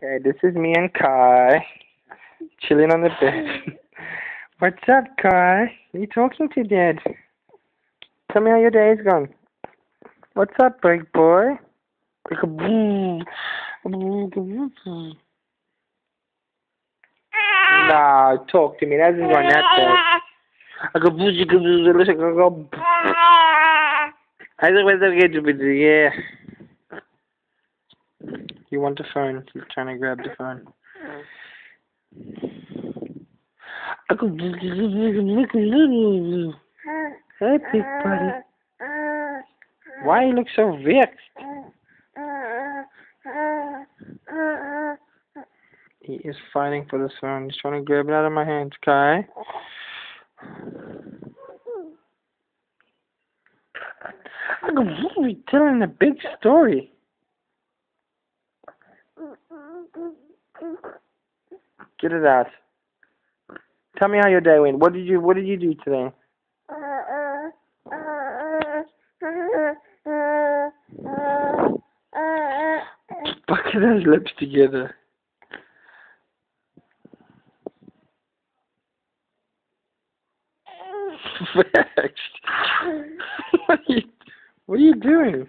Okay, this is me and Kai, chilling on the bed. What's up, Kai? Are you talking to Dad? Tell me how your day's gone. What's up, big boy? Nah, talk to me. That hasn't gone that fast. I go boozy, go boozy, I go. I don't want to get you, yeah. You want the phone? He's trying to grab the phone. I go. Hey, big buddy. Why you look so vexed? He is fighting for this phone. He's trying to grab it out of my hands, Kai. I go. We're telling a big story. Get it out. Tell me how your day went. What did you do today? Bucket those lips together. Vexed. What are you doing?